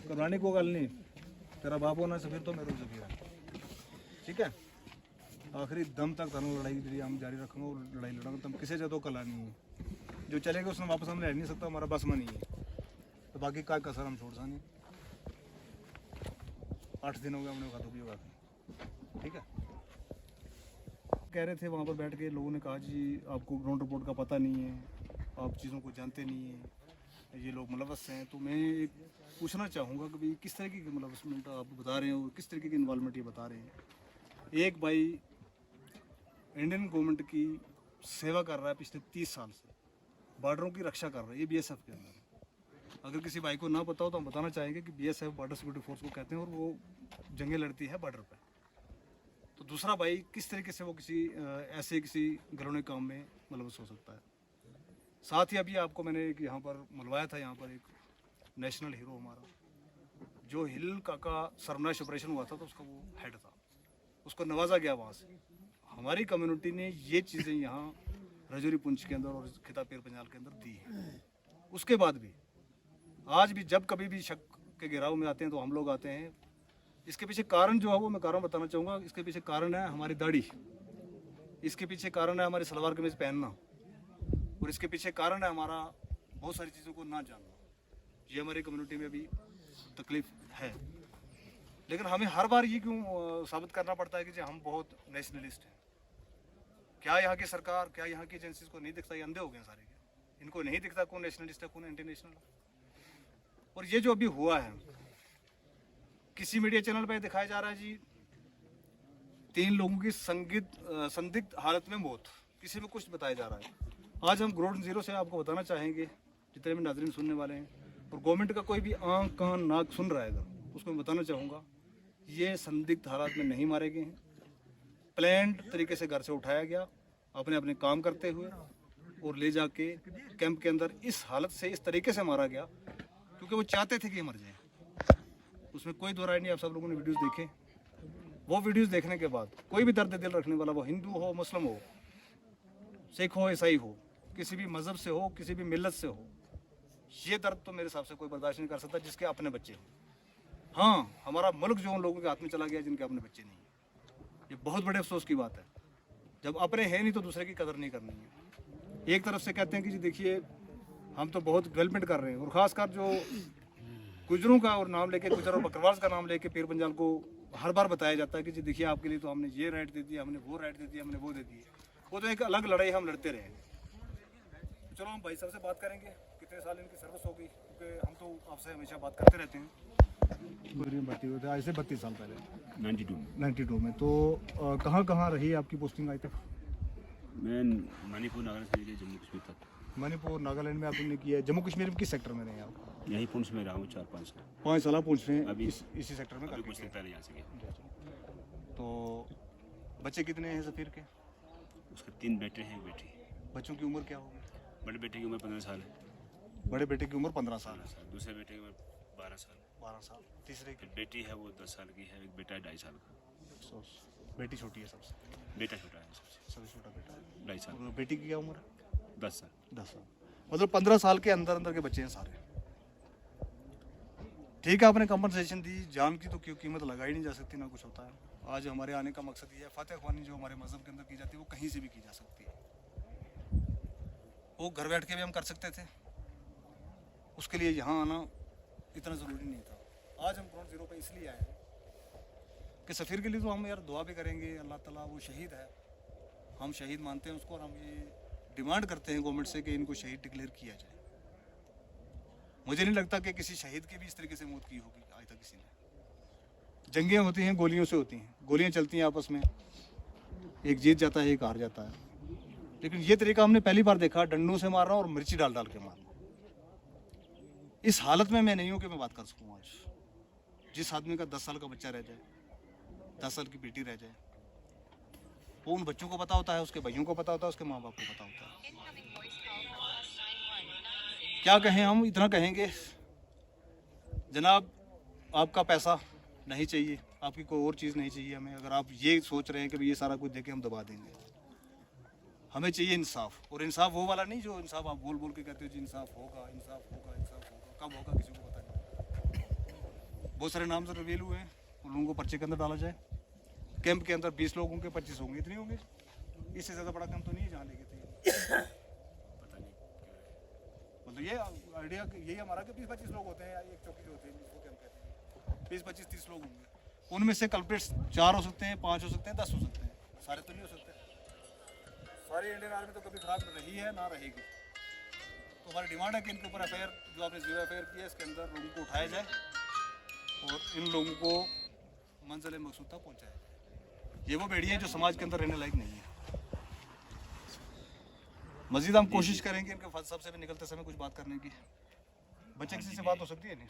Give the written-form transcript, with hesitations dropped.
करवाने को गल नहीं, तेरा बाप होना सफीर तो मेरे सफीर है, ठीक है। आखिरी दम तक थानू लड़ाई जी हम जारी रखेंगे और लड़ाई लड़ांगे, तुम किसी से तो कला नहीं है। जो चलेगा उसने वापस हम ले नहीं सकता, हमारा बस में नहीं है, तो बाकी का कसर हम छोड़ सकते। 8 दिन हो गए हमने खातों की बात, ठीक है। कह रहे थे वहाँ पर बैठ के, लोगों ने कहा जी आपको ग्राउंड रिपोर्ट का पता नहीं है, आप चीज़ों को जानते नहीं हैं, ये लोग मुलवस हैं। तो मैं एक पूछना चाहूँगा कि भाई किस तरीके की मुलवसमेंट आप बता रहे हो, किस तरीके की इन्वॉल्वमेंट ये बता रहे हैं। एक भाई इंडियन गवर्नमेंट की सेवा कर रहा है पिछले 30 साल से, बॉर्डरों की रक्षा कर रहा है, ये BSF के अंदर। अगर किसी भाई को ना पता हो तो हम बताना चाहेंगे कि BSF बॉर्डर सिक्योरिटी फोर्स को कहते हैं और वो जंगें लड़ती है बॉर्डर पर। तो दूसरा भाई किस तरीके से वो किसी ऐसे किसी घिनौने काम में मुलवस हो सकता है। साथ ही अभी आपको मैंने एक यहाँ पर मिलवाया था, यहाँ पर एक नेशनल हीरो हमारा, जो हिल का सर्वनाश ऑपरेशन हुआ था तो उसका वो हेड था, उसको नवाजा गया वहाँ से। हमारी कम्युनिटी ने ये चीज़ें यहाँ रजौरी पुंछ के अंदर और खिता पीर पंजाल के अंदर दी है। उसके बाद भी आज भी जब कभी भी शक के घेराव में आते हैं तो हम लोग आते हैं। इसके पीछे कारण जो है वो मैं कारण बताना चाहूँगा। इसके पीछे कारण है हमारी दाढ़ी, इसके पीछे कारण है हमारी सलवार कमीज पहनना, और इसके पीछे कारण है हमारा बहुत सारी चीज़ों को ना जानना। ये हमारी कम्युनिटी में भी तकलीफ है, लेकिन हमें हर बार ये क्यों साबित करना पड़ता है कि जी हम बहुत नेशनलिस्ट हैं। क्या यहाँ की सरकार, क्या यहाँ की एजेंसीज को नहीं दिखता, ये अंधे हो गए सारे के, इनको नहीं दिखता कौन नेशनलिस्ट है कौन एंटी नेशनल है। और ये जो अभी हुआ है, किसी मीडिया चैनल पे दिखाया जा रहा है जी 3 लोगों की संदिग्ध हालत में मौत, किसी में कुछ बताया जा रहा है। आज हम ग्राउंड जीरो से आपको बताना चाहेंगे, जितने भी नाज़रीन सुनने वाले हैं और गवर्नमेंट का कोई भी आंख कान नाक सुन रहा है अगर, उसको मैं बताना चाहूँगा ये संदिग्ध हालात में नहीं मारे गए हैं। प्लान्ड तरीके से घर से उठाया गया अपने अपने काम करते हुए और ले जाके कैंप के अंदर इस हालत से इस तरीके से मारा गया क्योंकि वो चाहते थे कि मर जाए। उसमें कोई दो राय नहीं। आप सब लोगों ने वीडियोस देखे, वो वीडियोस देखने के बाद कोई भी दर्द दिल रखने वाला, वो हिंदू हो, मुस्लिम हो, सिख हो, ईसाई हो, किसी भी मज़हब से हो, किसी भी मिल्लत से हो, ये दर्द तो मेरे हिसाब से कोई बर्दाश्त नहीं कर सकता जिसके अपने बच्चे हो। हाँ, हमारा मुल्क जो उन लोगों के हाथ में चला गया जिनके अपने बच्चे नहीं है, ये बहुत बड़े अफसोस की बात है। जब अपने हैं नहीं तो दूसरे की कदर नहीं करनी है। एक तरफ से कहते हैं कि जी देखिए हम तो बहुत डेवलपमेंट कर रहे हैं, और ख़ासकर जो गुजरों का और नाम लेके, गुजर और बकरवाल का नाम लेके पीर पंजाल को हर बार बताया जाता है कि जी देखिए आपके लिए तो हमने ये राइट दे दिया, हमने वो राइट दे दिया, हमने वो दे दी। वो तो एक अलग लड़ाई हम लड़ते रहे। चलो हम भाई साहब से बात करेंगे कितने साल इनकी सर्विस होगी, क्योंकि हम तो आपसे हमेशा बात करते रहते हैं। भर्ती हुए थे आज से 32 साल पहले 92 में। तो कहाँ रही आपकी पोस्टिंग आज तक? मैं मणिपुर नागालैंड से जम्मू कश्मीर तक। मणिपुर नागालैंड में आपने किया है। जम्मू कश्मीर में किस सेक्टर में रहे आप? यहीं पुंछ में रहा हूँ 4-5 साल। 5 साल पूछ रहे हैं अभी इसी सेक्टर में? अभी कुछ दिन पहले यहाँ से गए। तो बच्चे कितने हैं सफ़ीर के? उसके 3 बेटे हैं, एक बेटी। बच्चों की उम्र क्या होगी? बड़े बेटे की उम्र 15 साल है। बड़े बेटे की उम्र 15 साल है। दूसरे बेटे की उम्र 12 साल। 12 साल। तीसरे की? बेटी है वो 10 साल की है, एक बेटा है 2.5 साल का। बेटी छोटी है सबसे? बेटा छोटा है सबसे छोटा बेटा है 2.5 साल। और बेटी की क्या उम्र? 10 साल। 10 साल, मतलब 15 साल के अंदर अंदर के बच्चे हैं सारे। ठीक है, आपने कंपनसेशन दी, जान की तो क्यों कीमत लगाई नहीं जा सकती, ना कुछ होता है। आज हमारे आने का मकसद ये है, फातह ख्वानी जो हमारे मज़हब के अंदर की जाती है वो कहीं से भी की जा सकती है। वो घर बैठ के भी हम कर सकते थे, उसके लिए यहाँ आना इतना ज़रूरी नहीं था। आज हम ग्राउंड जीरो पे इसलिए आए हैं कि सफ़ीर के लिए तो हम यार दुआ भी करेंगे, अल्लाह ताला, वो शहीद है, हम शहीद मानते हैं उसको, और हम ये डिमांड करते हैं गवर्नमेंट से कि इनको शहीद डिक्लेयर किया जाए। मुझे नहीं लगता कि किसी शहीद की भी इस तरीके से मौत की होगी आज तक किसी ने। जंगें होती हैं, गोलियों से होती हैं, गोलियां चलती हैं आपस में, एक जीत जाता है एक हार जाता है। लेकिन ये तरीका हमने पहली बार देखा, डंडों से मारना और मिर्ची डाल डाल के मारना। इस हालत में मैं नहीं हूँ कि मैं बात कर सकूँ। आज जिस आदमी का 10 साल का बच्चा रह जाए, 10 साल की बेटी रह जाए, वो उन बच्चों को पता होता है, उसके भाइयों को पता होता है, उसके माँ बाप को पता होता है। क्या कहें हम, इतना कहेंगे जनाब आपका पैसा नहीं चाहिए, आपकी कोई और चीज़ नहीं चाहिए हमें। अगर आप ये सोच रहे हैं कि ये सारा कुछ देके हम दबा देंगे, हमें चाहिए इंसाफ। और इंसाफ वो वाला नहीं जो इंसाफ आप बोल बोल के कहते हो जी इंसाफ होगा, इंसाफ होगा, इंसाफ होगा, कब होगा किसी को पता नहीं। बहुत सारे नाम से रिवील हुए हैं, उन लोगों को पर्चे के अंदर डाला जाए। कैंप के अंदर 20 लोग होंगे, 25 होंगे, इतने होंगे। इससे ज़्यादा बड़ा कैंप तो नहीं है जहाँ लेके थे। पता नहीं मतलब ये आइडिया यही हमारा कि 20-25 लोग होते हैं, या एक चौकी जो होते हैं जिसको कैंप कहते हैं, 20-25-30 लोग होंगे। उनमें से कल्प्रिट्स 4 हो सकते हैं, 5 हो सकते हैं, 10 हो सकते हैं, सारे तो नहीं हो सकते। सारी इंडियन आर्मी तो कभी खराब रही है ना रहेगी। तो हमारी डिमांड है कि इनके ऊपर एफआईआर, जो आपने जीरो एफआईआर की है, इसके अंदर लोगों को उठाया जाए और इन लोगों को मंजिल मकसूद तक पहुँचाया जाए। ये वो भेड़िए हैं जो समाज के अंदर रहने लायक नहीं है। मजीद हम कोशिश करेंगे इनके फादर साहब से भी निकलते समय कुछ बात करने की। बच्चे किसी से बात हो सकती है नहीं।